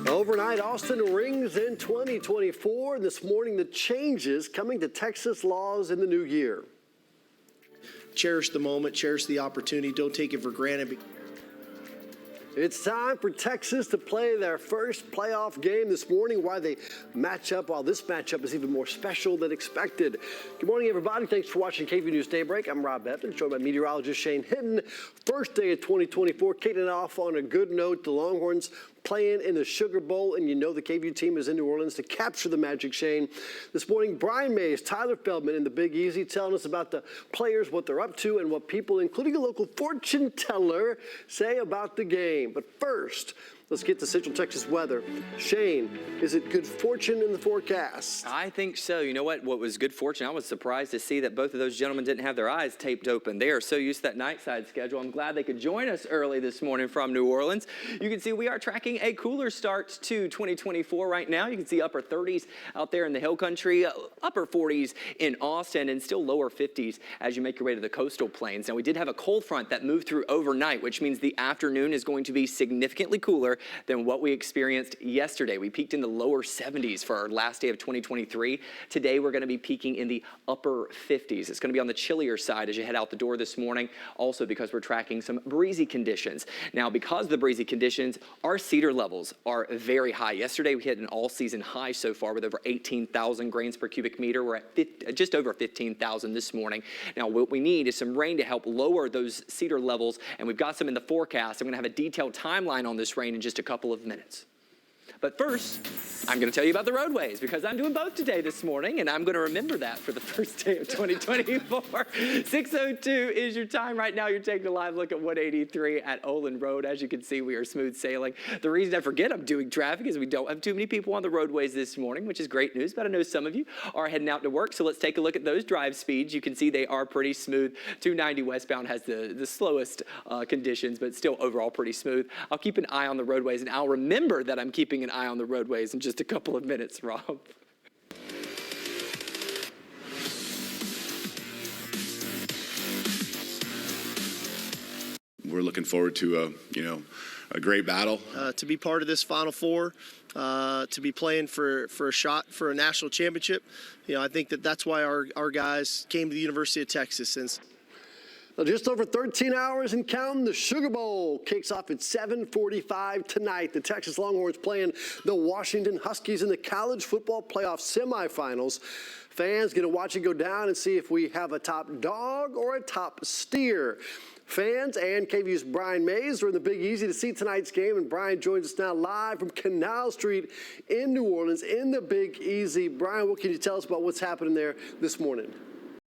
Overnight, Austin rings in 2024. This morning, the changes coming to Texas laws in the new year. Cherish the moment, cherish the opportunity, don't take it for granted. It's time for Texas to play their first playoff game this morning. Why they match up, while this matchup is even more special than expected. Good morning, everybody. Thanks for watching KVUE News Daybreak. I'm Rob Evans, joined by meteorologist Shane Hinton. First day of 2024, kicking it off on a good note. The Longhorns playing in the Sugar Bowl, and you know the KVUE team is in New Orleans to capture the magic, Shane. This morning, Brian Mays, Tyler Feldman in the Big Easy telling us about the players, what they're up to, and what people, including a local fortune teller, say about the game. But first, let's get to Central Texas weather. Shane, is it good fortune in the forecast? I think so. You know what was good fortune? I was surprised to see that both of those gentlemen didn't have their eyes taped open. They are so used to that night side schedule. I'm glad they could join us early this morning from New Orleans. You can see we are tracking a cooler start to 2024 right now. You can see upper 30s out there in the hill country, upper 40s in Austin, and still lower 50s as you make your way to the coastal plains. Now, we did have a cold front that moved through overnight, which means the afternoon is going to be significantly cooler than what we experienced yesterday. We peaked in the lower 70s for our last day of 2023. Today, we're going to be peaking in the upper 50s. It's going to be on the chillier side as you head out the door this morning, also because we're tracking some breezy conditions. Now, because of the breezy conditions, our cedar levels are very high. Yesterday, we hit an all-season high so far with over 18,000 grains per cubic meter. We're at just over 15,000 this morning. Now, what we need is some rain to help lower those cedar levels, and we've got some in the forecast. I'm going to have a detailed timeline on this rain in just a couple of minutes. But first, I'm going to tell you about the roadways because I'm doing both today this morning, and I'm going to remember that for the first day of 2024. 6:02 is your time right now. You're taking a live look at 183 at Olin Road. As you can see, we are smooth sailing. The reason I forget I'm doing traffic is we don't have too many people on the roadways this morning, which is great news, but I know some of you are heading out to work, so let's take a look at those drive speeds. You can see they are pretty smooth. 290 westbound has the slowest conditions, but still overall pretty smooth. I'll keep an eye on the roadways, and I'll remember that I'm keeping an eye on the roadways in just a couple of minutes, Rob. We're looking forward to a great battle. To be part of this Final Four, to be playing for a shot for a national championship, I think that's why our guys came to the University of Texas. Since Just over 13 hours and counting. The Sugar Bowl kicks off at 7:45 tonight. The Texas Longhorns playing the Washington Huskies in the college football playoff semifinals. Fans get to watch it go down and see if we have a top dog or a top steer. Fans and KVUE's Brian Mays are in the Big Easy to see tonight's game, and Brian joins us now live from Canal Street in New Orleans in the Big Easy. Brian, what can you tell us about what's happening there this morning?